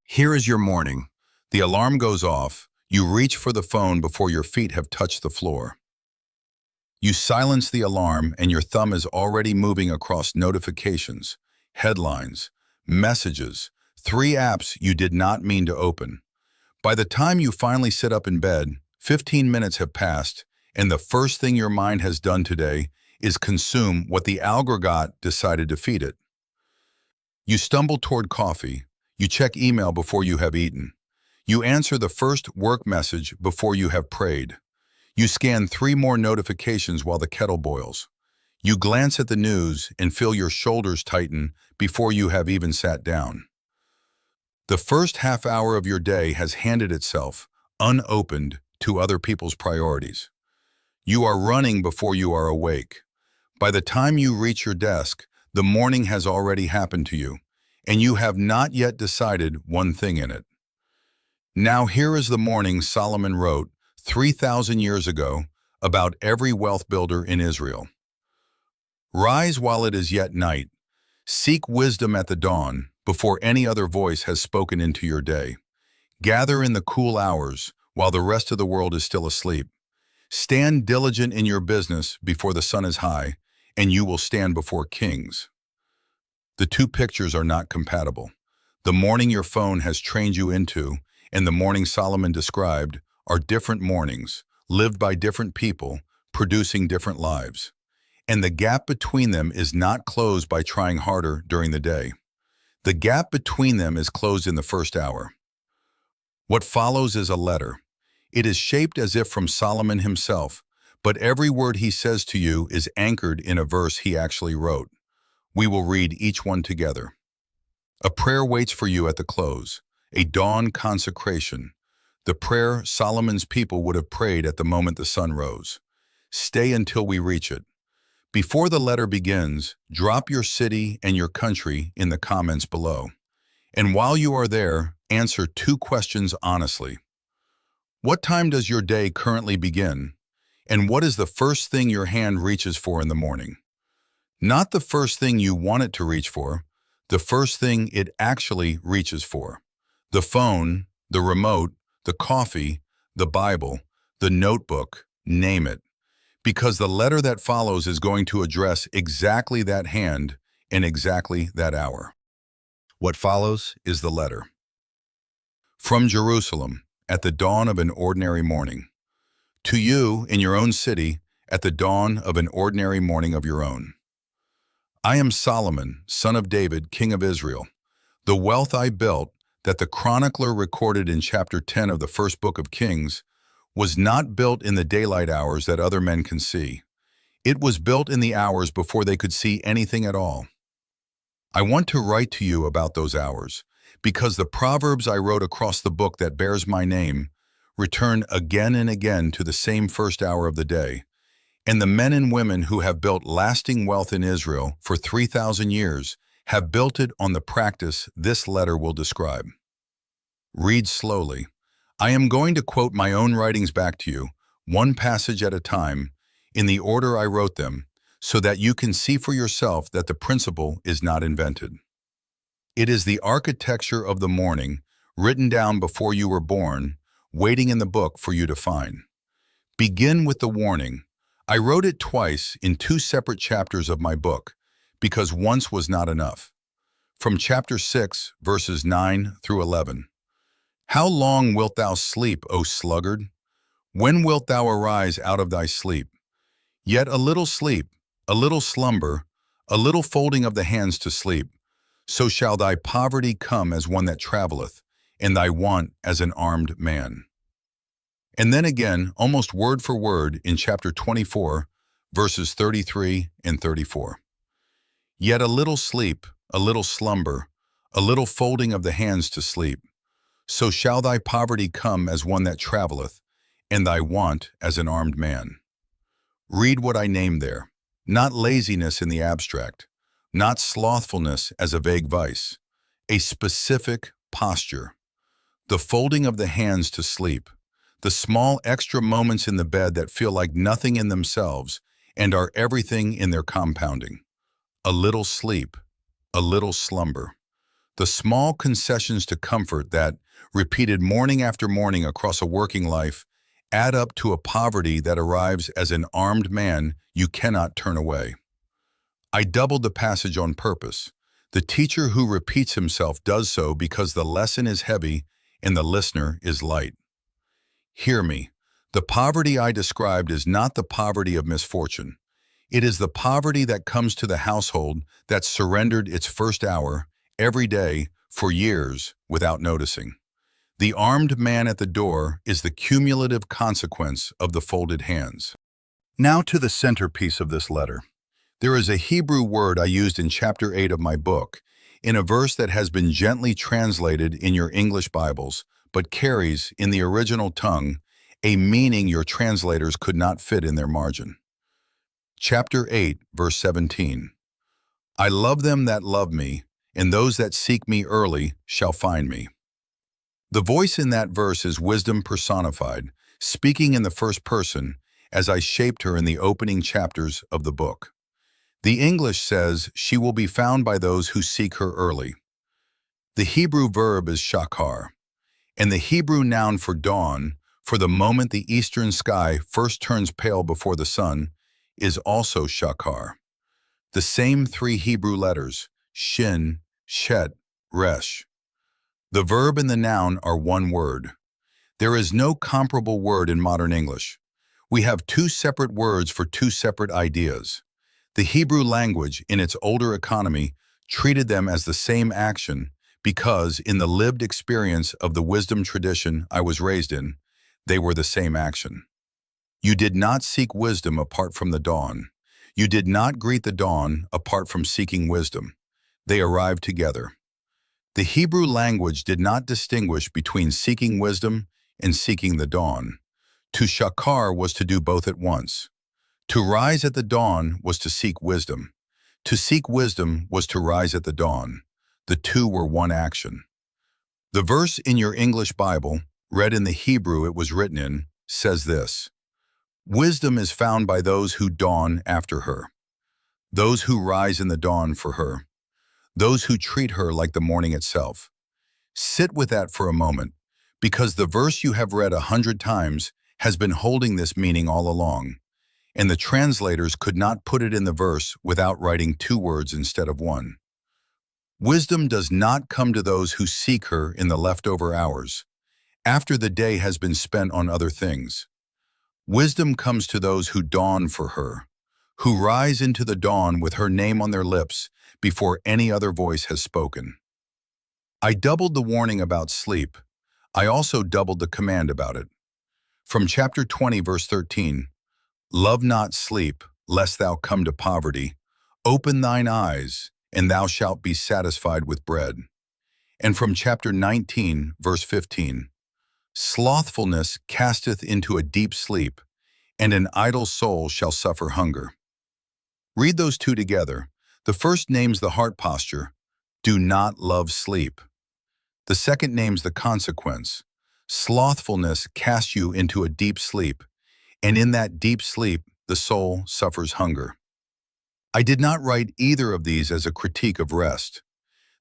Here is your morning. The alarm goes off. You reach for the phone before your feet have touched the floor. You silence the alarm and your thumb is already moving across notifications, headlines, messages, 3 apps you did not mean to open. By the time you finally sit up in bed, 15 minutes have passed, and the first thing your mind has done today is consume what the algorithm decided to feed it. You stumble toward coffee. You check email before you have eaten. You answer the first work message before you have prayed. You scan 3 more notifications while the kettle boils. You glance at the news and feel your shoulders tighten before you have even sat down. The first half hour of your day has handed itself, unopened, to other people's priorities. You are running before you are awake. By the time you reach your desk, the morning has already happened to you, and you have not yet decided one thing in it. Now here is the morning Solomon wrote 3,000 years ago about every wealth builder in Israel. Rise while it is yet night. Seek wisdom at the dawn, before any other voice has spoken into your day. Gather in the cool hours, while the rest of the world is still asleep. Stand diligent in your business before the sun is high, and you will stand before kings. The two pictures are not compatible. The morning your phone has trained you into, and the morning Solomon described, are different mornings, lived by different people, producing different lives. And the gap between them is not closed by trying harder during the day. The gap between them is closed in the first hour. What follows is a letter. It is shaped as if from Solomon himself, but every word he says to you is anchored in a verse he actually wrote. We will read each one together. A prayer waits for you at the close, a dawn consecration, the prayer Solomon's people would have prayed at the moment the sun rose. Stay until we reach it. Before the letter begins, drop your city and your country in the comments below. And while you are there, answer 2 questions honestly. What time does your day currently begin? And what is the first thing your hand reaches for in the morning? Not the first thing you want it to reach for, the first thing it actually reaches for. The phone, the remote, the coffee, the Bible, the notebook, name it. Because the letter that follows is going to address exactly that hand in exactly that hour. What follows is the letter. From Jerusalem, at the dawn of an ordinary morning. To you, in your own city, at the dawn of an ordinary morning of your own. I am Solomon, son of David, king of Israel. The wealth I built, that the chronicler recorded in chapter 10 of the first book of Kings, was not built in the daylight hours that other men can see. It was built in the hours before they could see anything at all. I want to write to you about those hours, because the Proverbs I wrote across the book that bears my name return again and again to the same first hour of the day, and the men and women who have built lasting wealth in Israel for 3,000 years have built it on the practice this letter will describe. Read slowly. I am going to quote my own writings back to you, one passage at a time, in the order I wrote them, so that you can see for yourself that the principle is not invented. It is the architecture of the morning, written down before you were born, waiting in the book for you to find. Begin with the warning. I wrote it twice in 2 separate chapters of my book, because once was not enough. From chapter 6, verses 9 through 11. How long wilt thou sleep, O sluggard? When wilt thou arise out of thy sleep? Yet a little sleep, a little slumber, a little folding of the hands to sleep, so shall thy poverty come as one that travelleth, and thy want as an armed man. And then again, almost word for word, in chapter 24, verses 33 and 34. Yet a little sleep, a little slumber, a little folding of the hands to sleep, so shall thy poverty come as one that travelleth, and thy want as an armed man. Read what I named there, not laziness in the abstract, not slothfulness as a vague vice, a specific posture. The folding of the hands to sleep, the small extra moments in the bed that feel like nothing in themselves and are everything in their compounding. A little sleep, a little slumber. The small concessions to comfort that, repeated morning after morning across a working life, add up to a poverty that arrives as an armed man you cannot turn away. I doubled the passage on purpose. The teacher who repeats himself does so because the lesson is heavy and the listener is light. Hear me. The poverty I described is not the poverty of misfortune. It is the poverty that comes to the household that surrendered its first hour, every day, for years, without noticing. The armed man at the door is the cumulative consequence of the folded hands. Now to the centerpiece of this letter. There is a Hebrew word I used in chapter 8 of my book, in a verse that has been gently translated in your English Bibles, but carries, in the original tongue, a meaning your translators could not fit in their margin. Chapter 8, verse 17. I love them that love me, and those that seek me early shall find me. The voice in that verse is wisdom personified, speaking in the first person, as I shaped her in the opening chapters of the book. The English says, she will be found by those who seek her early. The Hebrew verb is shachar, and the Hebrew noun for dawn, for the moment the eastern sky first turns pale before the sun, is also shachar. The same three Hebrew letters, shin, shet, resh. The verb and the noun are one word. There is no comparable word in modern English. We have two separate words for two separate ideas. The Hebrew language, in its older economy, treated them as the same action because, in the lived experience of the wisdom tradition I was raised in, they were the same action. You did not seek wisdom apart from the dawn. You did not greet the dawn apart from seeking wisdom. They arrived together. The Hebrew language did not distinguish between seeking wisdom and seeking the dawn. To shachar was to do both at once. To rise at the dawn was to seek wisdom. To seek wisdom was to rise at the dawn. The two were one action. The verse in your English Bible, read in the Hebrew it was written in, says this: wisdom is found by those who dawn after her, those who rise in the dawn for her, those who treat her like the morning itself. Sit with that for a moment, because the verse you have read 100 times has been holding this meaning all along, and the translators could not put it in the verse without writing two words instead of one. Wisdom does not come to those who seek her in the leftover hours, after the day has been spent on other things. Wisdom comes to those who dawn for her, who rise into the dawn with her name on their lips before any other voice has spoken. I doubled the warning about sleep. I also doubled the command about it. From chapter 20, verse 13, love not sleep, lest thou come to poverty. Open thine eyes, and thou shalt be satisfied with bread. And from chapter 19, verse 15, slothfulness casteth into a deep sleep, and an idle soul shall suffer hunger. Read those two together. The first names the heart posture, do not love sleep. The second names the consequence, slothfulness casts you into a deep sleep, and in that deep sleep the soul suffers hunger. I did not write either of these as a critique of rest.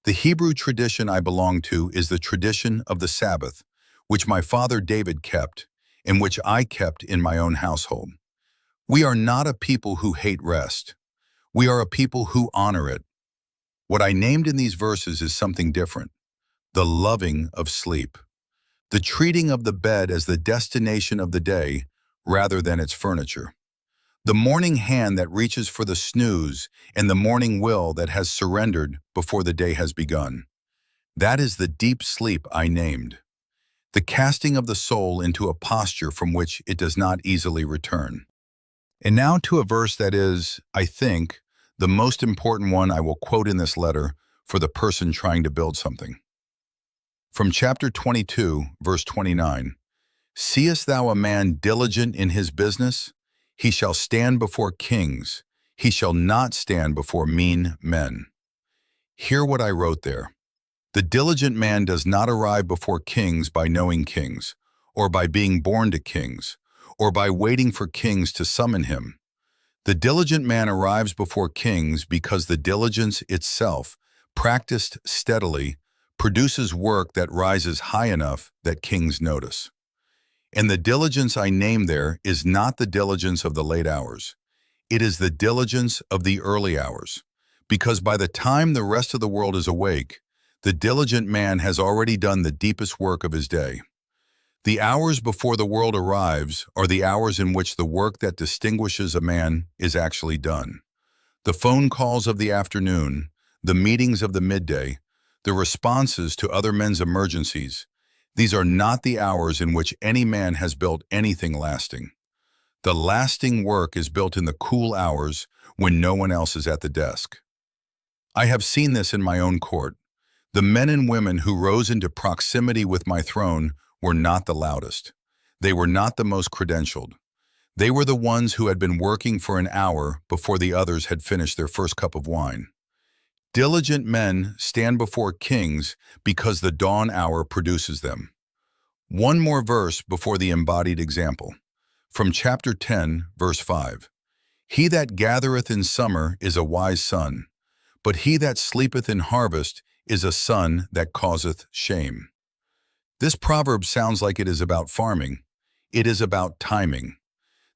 The Hebrew tradition I belong to is the tradition of the Sabbath, which my father David kept, and which I kept in my own household. We are not a people who hate rest. We are a people who honor it. What I named in these verses is something different: the loving of sleep, the treating of the bed as the destination of the day rather than its furniture, the morning hand that reaches for the snooze and the morning will that has surrendered before the day has begun. That is the deep sleep I named, the casting of the soul into a posture from which it does not easily return. And now to a verse that is, I think, the most important one I will quote in this letter for the person trying to build something. From chapter 22, verse 29, seest thou a man diligent in his business? He shall stand before kings. He shall not stand before mean men. Hear what I wrote there. The diligent man does not arrive before kings by knowing kings, or by being born to kings, or by waiting for kings to summon him. The diligent man arrives before kings because the diligence itself, practiced steadily, produces work that rises high enough that kings notice. And the diligence I name there is not the diligence of the late hours. It is the diligence of the early hours. Because by the time the rest of the world is awake, the diligent man has already done the deepest work of his day. The hours before the world arrives are the hours in which the work that distinguishes a man is actually done. The phone calls of the afternoon, the meetings of the midday, the responses to other men's emergencies, these are not the hours in which any man has built anything lasting. The lasting work is built in the cool hours when no one else is at the desk. I have seen this in my own court. The men and women who rose into proximity with my throne were not the loudest. They were not the most credentialed. They were the ones who had been working for an hour before the others had finished their first cup of wine. Diligent men stand before kings because the dawn hour produces them. One more verse before the embodied example. From chapter 10, verse 5. He that gathereth in summer is a wise son, but he that sleepeth in harvest is a son that causeth shame. This proverb sounds like it is about farming. It is about timing.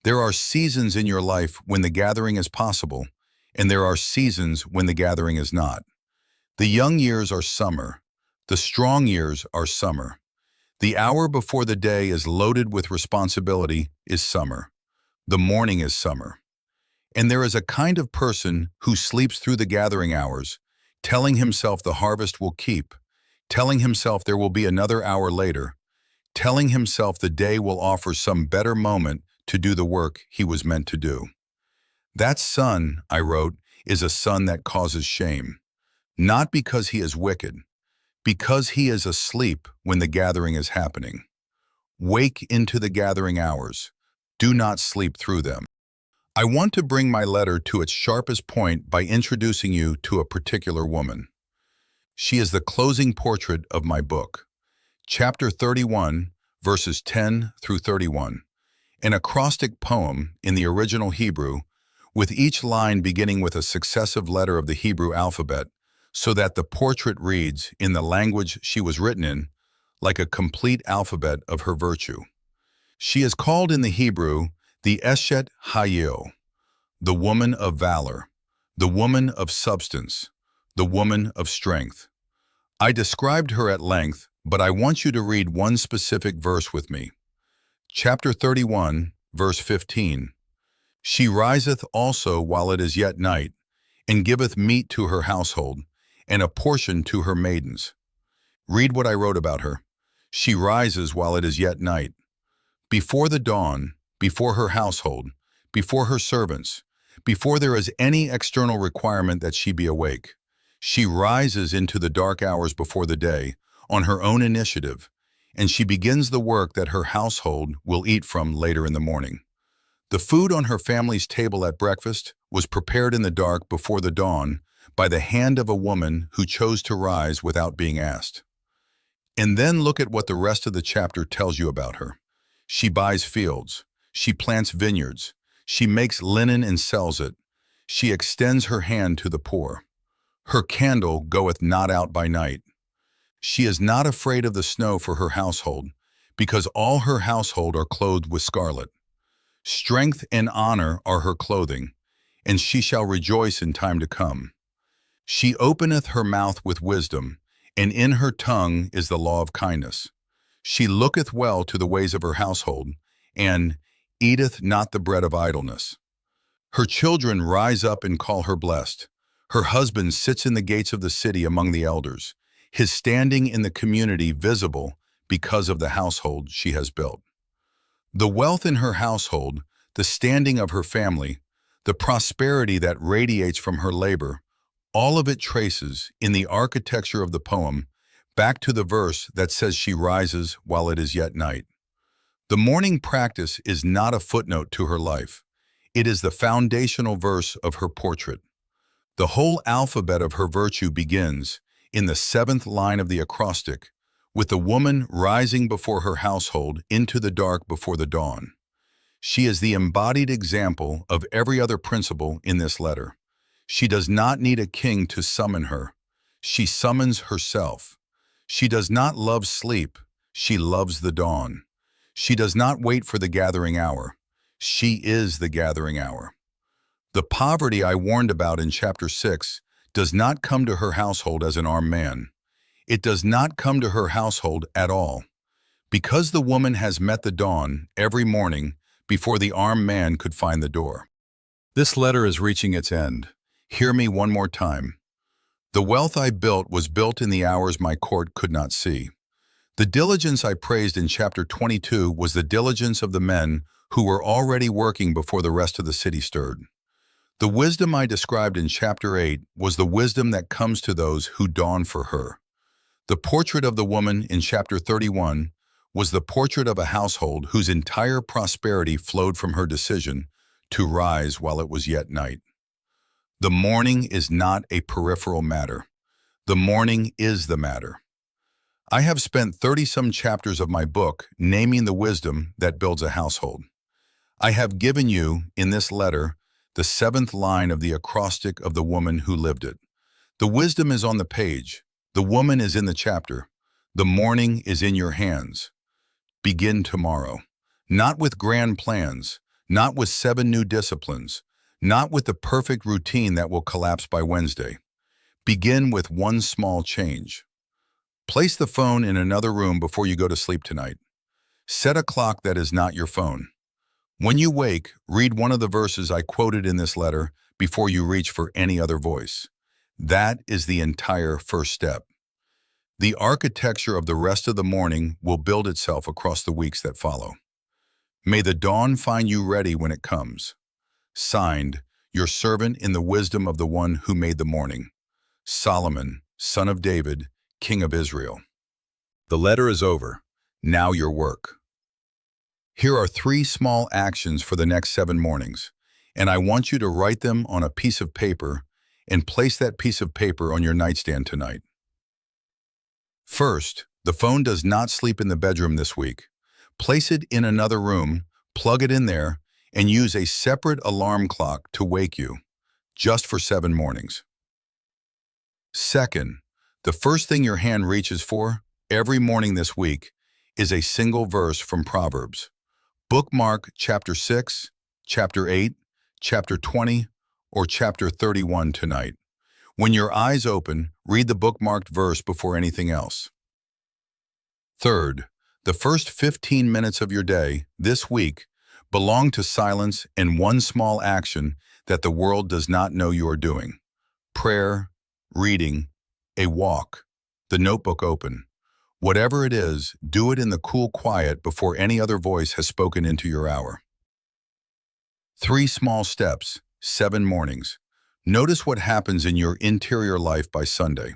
There are seasons in your life when the gathering is possible, and there are seasons when the gathering is not. The young years are summer. The strong years are summer. The hour before the day is loaded with responsibility is summer. The morning is summer. And there is a kind of person who sleeps through the gathering hours, telling himself the harvest will keep, telling himself there will be another hour later, telling himself the day will offer some better moment to do the work he was meant to do. That son, I wrote, is a son that causes shame, not because he is wicked, because he is asleep when the gathering is happening. Wake into the gathering hours. Do not sleep through them. I want to bring my letter to its sharpest point by introducing you to a particular woman. She is the closing portrait of my book. Chapter 31, verses 10 through 31. An acrostic poem in the original Hebrew, with each line beginning with a successive letter of the Hebrew alphabet, so that the portrait reads, in the language she was written in, like a complete alphabet of her virtue. She is called in the Hebrew the Eshet Hayil, the woman of valor, the woman of substance, the woman of strength. I described her at length, but I want you to read one specific verse with me. Chapter 31, verse 15. She riseth also while it is yet night, and giveth meat to her household, and a portion to her maidens. Read what I wrote about her. She rises while it is yet night. Before the dawn, before her household, before her servants, before there is any external requirement that she be awake, she rises into the dark hours before the day, on her own initiative, and she begins the work that her household will eat from later in the morning. The food on her family's table at breakfast was prepared in the dark before the dawn by the hand of a woman who chose to rise without being asked. And then look at what the rest of the chapter tells you about her. She buys fields. She plants vineyards. She makes linen and sells it. She extends her hand to the poor. Her candle goeth not out by night. She is not afraid of the snow for her household, because all her household are clothed with scarlet. Strength and honor are her clothing, and she shall rejoice in time to come. She openeth her mouth with wisdom, and in her tongue is the law of kindness. She looketh well to the ways of her household, and eateth not the bread of idleness. Her children rise up and call her blessed. Her husband sits in the gates of the city among the elders, his standing in the community visible because of the household she has built. The wealth in her household, the standing of her family, the prosperity that radiates from her labor, all of it traces, in the architecture of the poem, back to the verse that says she rises while it is yet night. The morning practice is not a footnote to her life. It is the foundational verse of her portrait. The whole alphabet of her virtue begins, in the 7th line of the acrostic, with the woman rising before her household into the dark before the dawn. She is the embodied example of every other principle in this letter. She does not need a king to summon her. She summons herself. She does not love sleep. She loves the dawn. She does not wait for the gathering hour. She is the gathering hour. The poverty I warned about in chapter 6 does not come to her household as an armed man. It does not come to her household at all. Because the woman has met the dawn every morning before the armed man could find the door. This letter is reaching its end. Hear me one more time. The wealth I built was built in the hours my court could not see. The diligence I praised in chapter 22 was the diligence of the men who were already working before the rest of the city stirred. The wisdom I described in chapter 8 was the wisdom that comes to those who dawn for her. The portrait of the woman in chapter 31 was the portrait of a household whose entire prosperity flowed from her decision to rise while it was yet night. The morning is not a peripheral matter. The morning is the matter. I have spent 30-some chapters of my book naming the wisdom that builds a household. I have given you, in this letter, the 7th line of the acrostic of the woman who lived it. The wisdom is on the page. The woman is in the chapter. The morning is in your hands. Begin tomorrow. Not with grand plans, not with 7 new disciplines, not with the perfect routine that will collapse by Wednesday. Begin with one small change. Place the phone in another room before you go to sleep tonight. Set a clock that is not your phone. When you wake, read one of the verses I quoted in this letter before you reach for any other voice. That is the entire first step. The architecture of the rest of the morning will build itself across the weeks that follow. May the dawn find you ready when it comes. Signed, your servant in the wisdom of the one who made the morning. Solomon, son of David, king of Israel. The letter is over. Now your work. Here are 3 small actions for the next 7 mornings, and I want you to write them on a piece of paper and place that piece of paper on your nightstand tonight. First, the phone does not sleep in the bedroom this week. Place it in another room, plug it in there, and use a separate alarm clock to wake you, just for 7 mornings. Second, the first thing your hand reaches for, every morning this week, is a single verse from Proverbs. Bookmark chapter 6, chapter 8, chapter 20, or chapter 31 tonight. When your eyes open, read the bookmarked verse before anything else. Third, the first 15 minutes of your day, this week, belong to silence and one small action that the world does not know you are doing. Prayer, reading, a walk, the notebook open. Whatever it is, do it in the cool quiet before any other voice has spoken into your hour. 3 small steps, 7 mornings. Notice what happens in your interior life by Sunday.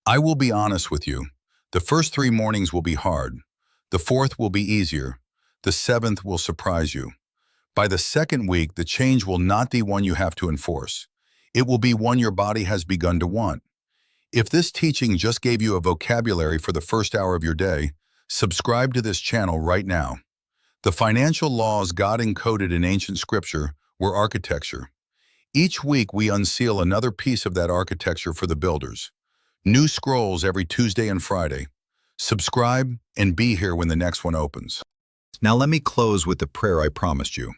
I will be honest with you. The first 3 mornings will be hard. The 4th will be easier. The 7th will surprise you. By the 2nd week, the change will not be one you have to enforce. It will be one your body has begun to want. If this teaching just gave you a vocabulary for the first hour of your day, subscribe to this channel right now. The financial laws God encoded in ancient scripture were architecture. Each week we unseal another piece of that architecture for the builders. New scrolls every Tuesday and Friday. Subscribe and be here when the next one opens. Now let me close with the prayer I promised you.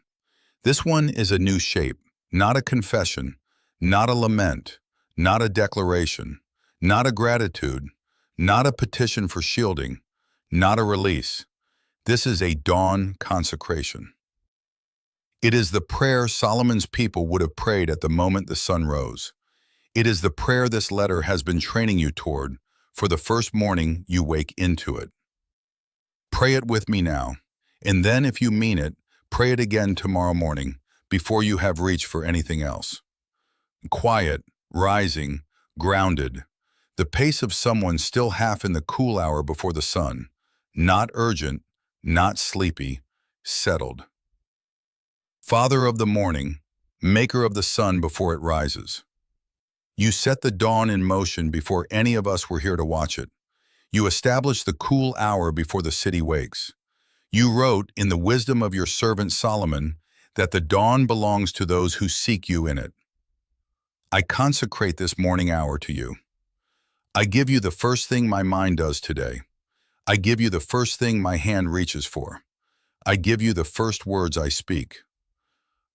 This one is a new shape, not a confession, not a lament, not a declaration, not a gratitude, not a petition for shielding, not a release. This is a dawn consecration. It is the prayer Solomon's people would have prayed at the moment the sun rose. It is the prayer this letter has been training you toward for the first morning you wake into it. Pray it with me now, and then if you mean it, pray it again tomorrow morning before you have reached for anything else. Quiet, rising, grounded, the pace of someone still half in the cool hour before the sun, not urgent, not sleepy, settled. Father of the morning, maker of the sun before it rises. You set the dawn in motion before any of us were here to watch it. You established the cool hour before the city wakes. You wrote in the wisdom of your servant Solomon that the dawn belongs to those who seek you in it. I consecrate this morning hour to you. I give you the first thing my mind does today. I give you the first thing my hand reaches for. I give you the first words I speak.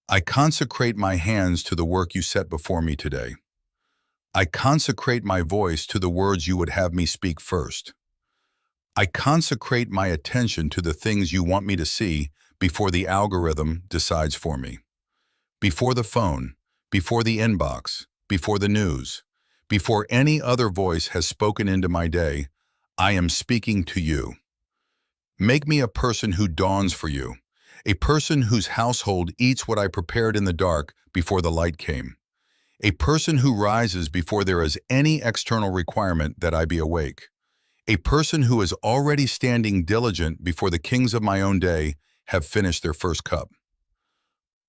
I consecrate my hands to the work you set before me today. I consecrate my voice to the words you would have me speak first. I consecrate my attention to the things you want me to see before the algorithm decides for me. Before the phone, before the inbox, before the news, before any other voice has spoken into my day, I am speaking to you. Make me a person who dawns for you, a person whose household eats what I prepared in the dark before the light came, a person who rises before there is any external requirement that I be awake, a person who is already standing diligent before the kings of my own day have finished their first cup.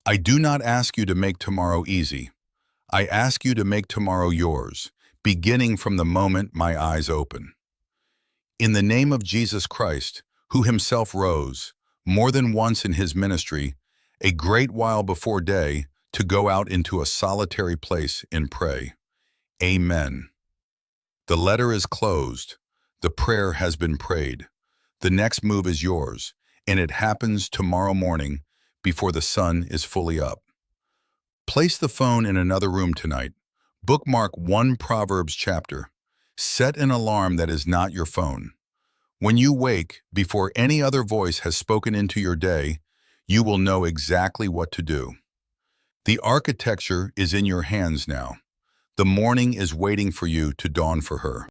I do not ask you to make tomorrow easy. I ask you to make tomorrow yours, beginning from the moment my eyes open. In the name of Jesus Christ, who himself rose, more than once in his ministry, a great while before day, to go out into a solitary place and pray. Amen. The letter is closed. The prayer has been prayed. The next move is yours, and it happens tomorrow morning before the sun is fully up. Place the phone in another room tonight. Bookmark one Proverbs chapter. Set an alarm that is not your phone. When you wake, before any other voice has spoken into your day, you will know exactly what to do. The architecture is in your hands now. The morning is waiting for you to dawn for her.